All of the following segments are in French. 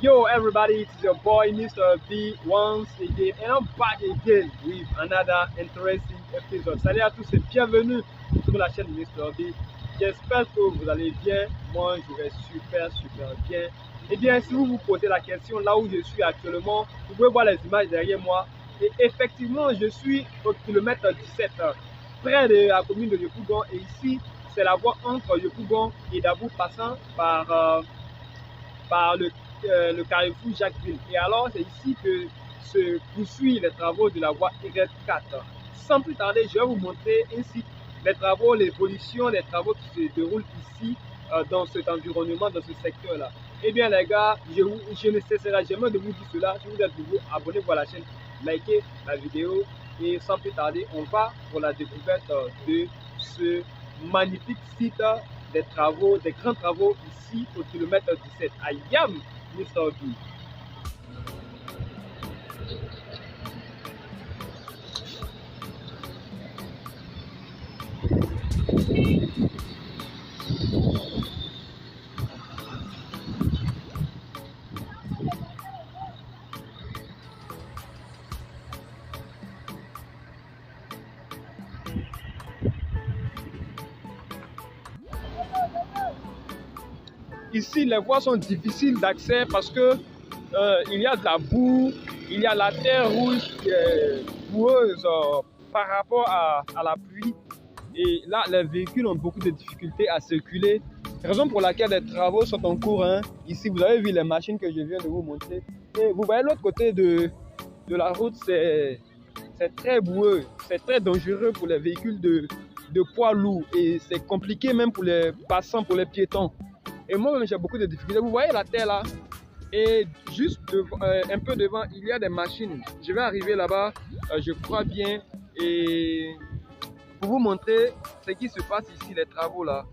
Yo everybody, it's your boy Mr. B once again and I'm back again with another interesting episode. Salut à tous et bienvenue sur la chaîne Mr. B. J'espère que vous allez bien, moi je vais super bien. Et bien si vous vous posez la question là où je suis actuellement, vous pouvez voir les images derrière moi. Et effectivement je suis au kilomètre 17 près de la commune de Yopougon et ici c'est la voie entre Yopougon et Dabou passant par le carrefour Jacquesville. Et alors, c'est ici que se poursuivent les travaux de la voie Y4. Sans plus tarder, je vais vous montrer ainsi les travaux, l'évolution des travaux qui se déroulent ici, dans cet environnement, dans ce secteur-là. Eh bien, les gars, je ne cesserai jamais de vous dire cela. Si vous êtes nouveau, abonnez-vous à la chaîne, likez la vidéo. Et sans plus tarder, on va pour la découverte de ce magnifique site des travaux, des grands travaux ici au kilomètre 17 à Yam, Mr. B. Ici, les voies sont difficiles d'accès parce que il y a de la boue, il y a la terre rouge qui est boueuse par rapport à la pluie. Et là, les véhicules ont beaucoup de difficultés à circuler. Raison pour laquelle les travaux sont en cours. Ici, vous avez vu les machines que je viens de vous montrer. Et vous voyez l'autre côté de la route, c'est très boueux, c'est très dangereux pour les véhicules de poids lourds. Et c'est compliqué même pour les passants, pour les piétons. Et moi-même, j'ai beaucoup de difficultés. Vous voyez la terre là? Et juste un peu devant, il y a des machines. Je vais arriver là-bas, je crois bien. Et pour vous montrer ce qui se passe ici, les travaux là.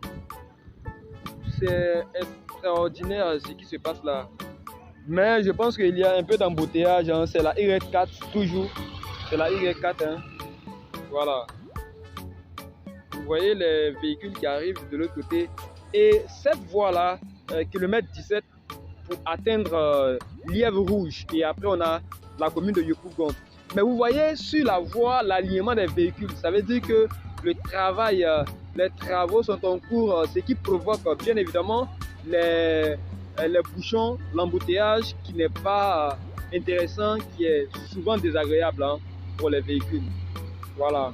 C'est extraordinaire ce qui se passe là. Mais je pense qu'il y a un peu d'embouteillage. C'est la Y4 toujours. C'est la Y4. Voilà. Vous voyez les véhicules qui arrivent de l'autre côté. Et cette voie-là, kilomètre 17, pour atteindre Lièvre Rouge. Et après, on a la commune de Yopougon. Mais vous voyez sur la voie, l'alignement des véhicules. Ça veut dire que le travail, les travaux sont en cours, ce qui provoque bien évidemment les bouchons, l'embouteillage qui n'est pas intéressant, qui est souvent désagréable pour les véhicules. Voilà.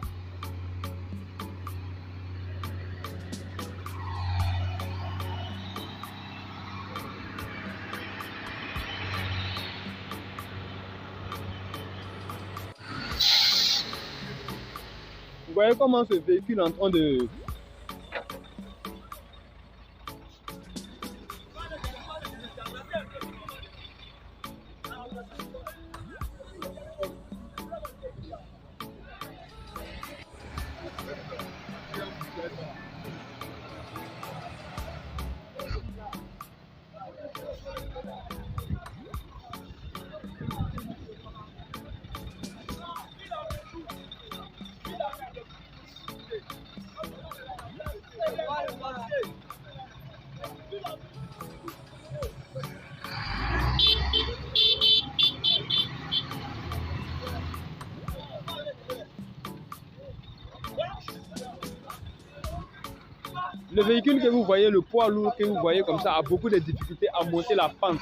Vous voyez comment ce véhicule est en train de... Le véhicule que vous voyez, le poids lourd que vous voyez comme ça, a beaucoup de difficultés à monter la pente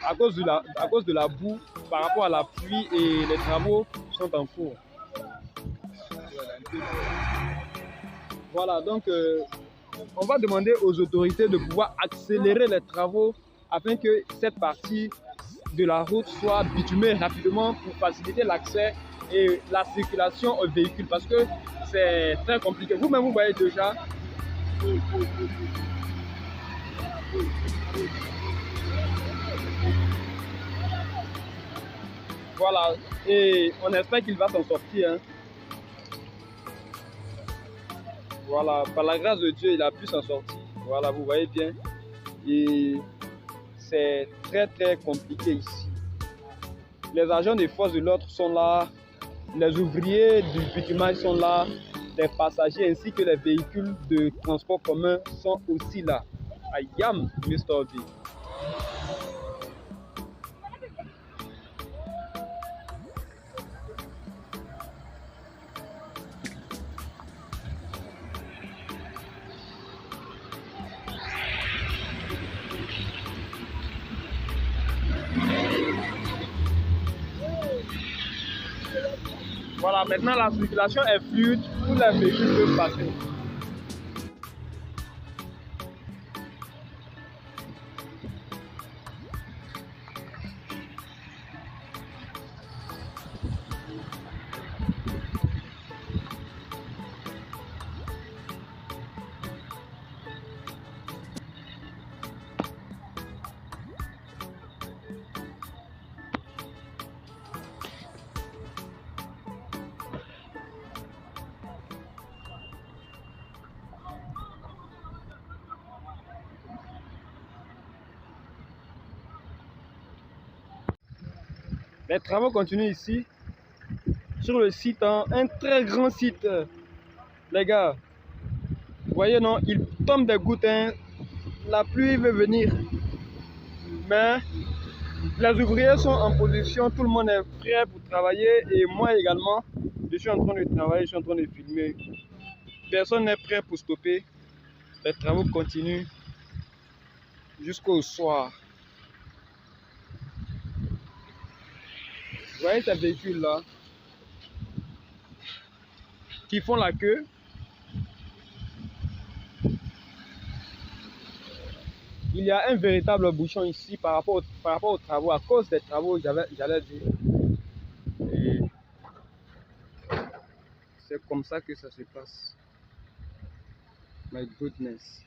à cause de la boue par rapport à la pluie et les travaux sont en cours. Voilà, donc on va demander aux autorités de pouvoir accélérer les travaux afin que cette partie de la route soit bitumée rapidement pour faciliter l'accès et la circulation aux véhicules parce que c'est très compliqué. Vous-même, vous voyez déjà. Voilà, et on espère qu'il va s'en sortir. Voilà, par la grâce de Dieu, il a pu s'en sortir. Voilà, vous voyez bien. Et c'est très compliqué ici. Les agents des forces de l'ordre sont là, les ouvriers du bitumage sont là, les passagers ainsi que les véhicules de transport commun sont aussi là. I am Mr. B. Voilà, maintenant la circulation est fluide, tous les véhicules peuvent passer. Les travaux continuent ici, sur le site, hein, un très grand site. Les gars, vous voyez non, il tombe des gouttes, hein, la pluie veut venir. Mais les ouvriers sont en position, tout le monde est prêt pour travailler et moi également, je suis en train de travailler, je suis en train de filmer. Personne n'est prêt pour stopper. Les travaux continuent jusqu'au soir. Vous voyez ces véhicules-là qui font la queue. Il y a un véritable bouchon ici par rapport aux travaux, à cause des travaux, j'allais dire. Et c'est comme ça que ça se passe. My goodness.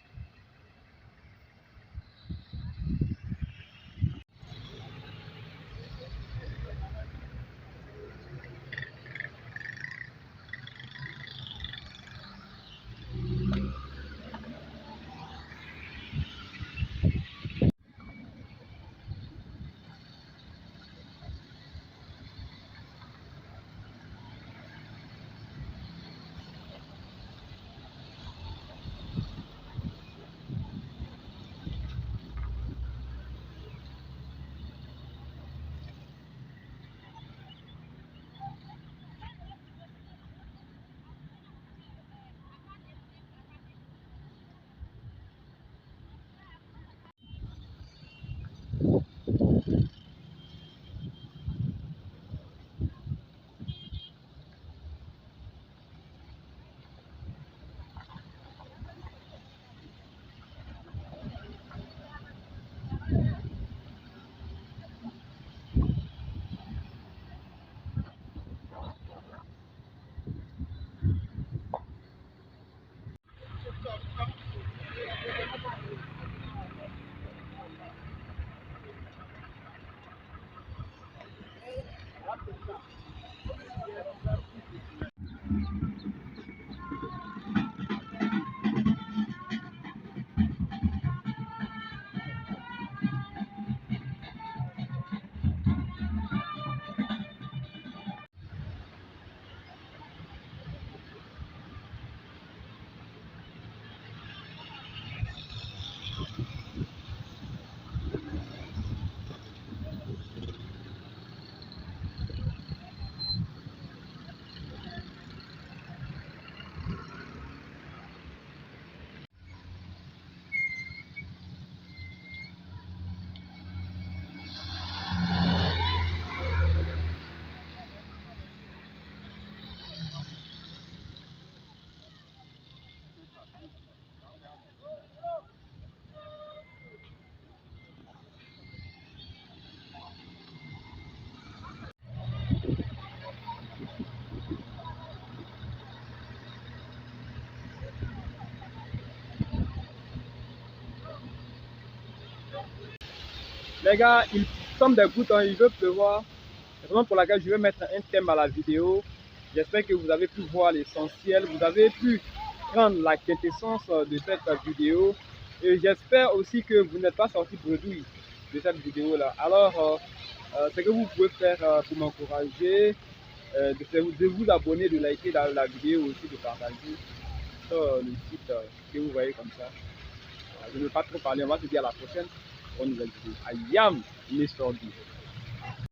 Les gars, il tombe des gouttes, hein, il veut pleuvoir. C'est vraiment pour laquelle je vais mettre un thème à la vidéo. J'espère que vous avez pu voir l'essentiel, vous avez pu prendre la quintessence de cette vidéo. Et j'espère aussi que vous n'êtes pas sorti bredouille de cette vidéo-là. Alors, ce que vous pouvez faire pour m'encourager, de vous abonner, de liker la vidéo aussi, de partager sur le site que vous voyez comme ça. Je ne vais pas trop parler, on va se dire à la prochaine pour une nouvelle vidéo. I am Mr. D.